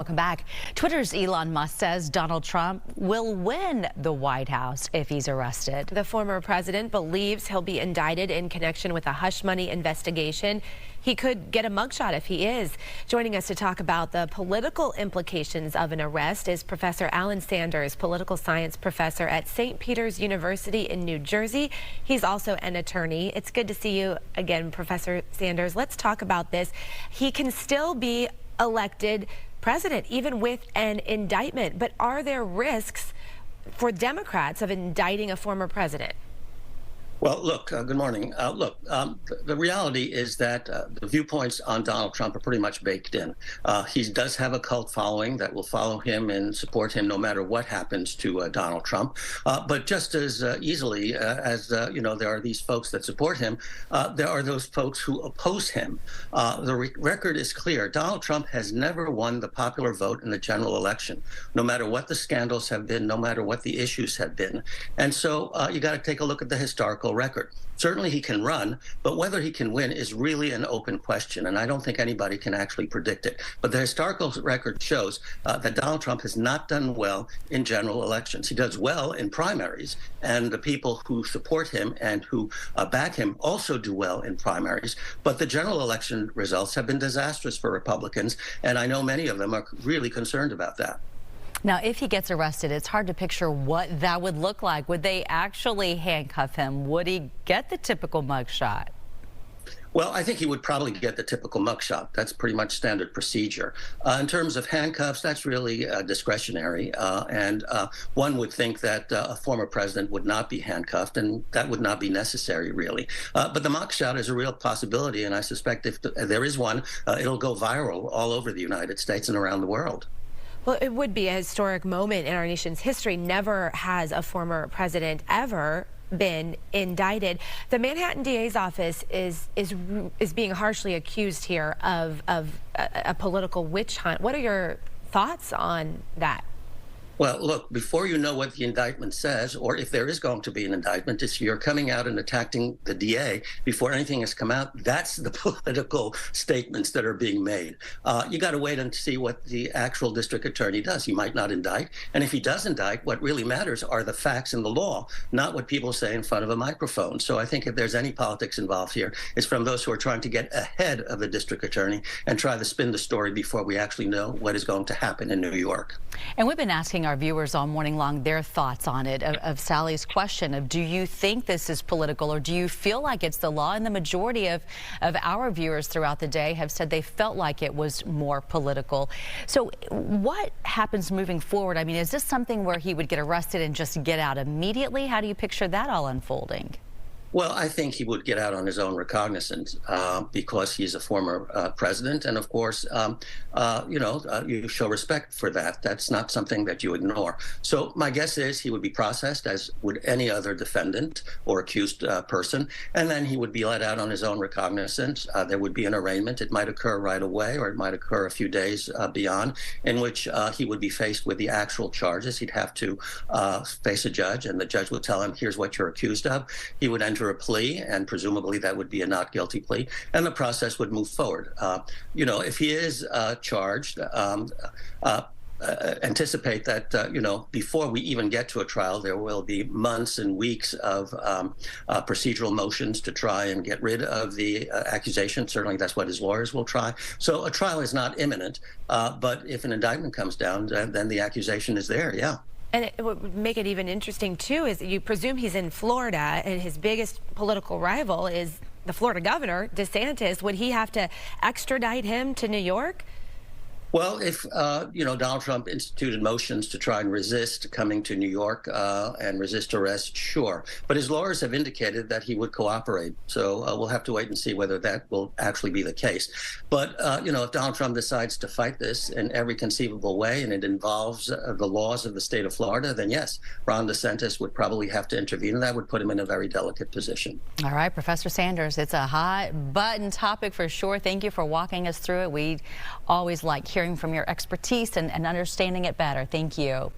welcome back. Twitter's Elon Musk says Donald Trump will win the White House if he's arrested. The former president believes he'll be indicted in connection with a hush money investigation. He could get a mugshot if he is. Joining us to talk about the political implications of an arrest is Professor Alain Sanders, political science professor at St. Peter's University in New Jersey. He's also an attorney. It's good to see you again, Professor Sanders. Let's talk about this. He can still be elected president, even with an indictment. But are there risks for Democrats of indicting a former president? Well, look, good morning. The reality is that the viewpoints on Donald Trump are pretty much baked in. He does have a cult following that will follow him and support him no matter what happens to Donald Trump. But just as easily as, there are these folks that support him, there are those folks who oppose him. The record is clear. Donald Trump has never won the popular vote in the general election, no matter what the scandals have been, no matter what the issues have been. And so you got to take a look at the historical record. Certainly he can run, but whether he can win is really an open question, and I don't think anybody can actually predict it. But the historical record shows that Donald Trump has not done well in general elections. He does well in primaries, and the people who support him and who back him also do well in primaries. But the general election results have been disastrous for Republicans, and I know many of them are really concerned about that. Now, if he gets arrested, it's hard to picture what that would look like. Would they actually handcuff him? Would he get the typical mugshot? Well, I think he would probably get the typical mugshot. That's pretty much standard procedure. In terms of handcuffs, that's really discretionary. And one would think that a former president would not be handcuffed, and that would not be necessary, really. But the mugshot is a real possibility, and I suspect if there is one, it'll go viral all over the United States and around the world. Well, it would be a historic moment in our nation's history. Never has a former president ever been indicted. The Manhattan DA's office is being harshly accused here of a political witch hunt. What are your thoughts on that? Well, look, before you know what the indictment says, or if there is going to be an indictment, if you're coming out and attacking the DA before anything has come out, that's the political statements that are being made. You got to wait and see what the actual district attorney does. He might not indict. And if he does indict, what really matters are the facts and the law, not what people say in front of a microphone. So I think if there's any politics involved here, it's from those who are trying to get ahead of the district attorney and try to spin the story before we actually know what is going to happen in New York. And we've been asking our viewers all morning long their thoughts on it, of Sally's question of, do you think this is political, or do you feel like it's the law? And the majority of our viewers throughout the day have said they felt like it was more political. So what happens moving forward? I mean, is this something where he would get arrested and just get out immediately? How do you picture that all unfolding? Well, I think he would get out on his own recognizance because he's a former president. And of course, you show respect for that. That's not something that you ignore. So my guess is he would be processed as would any other defendant or accused person. And then he would be let out on his own recognizance. There would be an arraignment. It might occur right away, or it might occur a few days beyond, in which he would be faced with the actual charges. He'd have to face a judge, and the judge would tell him, here's what you're accused of. He would enter a plea, and presumably that would be a not guilty plea, and the process would move forward. If he is charged, anticipate that, before we even get to a trial, there will be months and weeks of procedural motions to try and get rid of the accusation. Certainly that's what his lawyers will try. So a trial is not imminent, but if an indictment comes down, then the accusation is there, yeah. And it would make it even interesting, too, is you presume he's in Florida, and his biggest political rival is the Florida governor, DeSantis. Would he have to extradite him to New York? Well, if, Donald Trump instituted motions to try and resist coming to New York and resist arrest, sure. But his lawyers have indicated that he would cooperate. So we'll have to wait and see whether that will actually be the case. But, if Donald Trump decides to fight this in every conceivable way, and it involves the laws of the state of Florida, then yes, Ron DeSantis would probably have to intervene, and that would put him in a very delicate position. All right, Professor Sanders, it's a hot button topic for sure. Thank you for walking us through it. We always like hearing from your expertise and understanding it better. Thank you.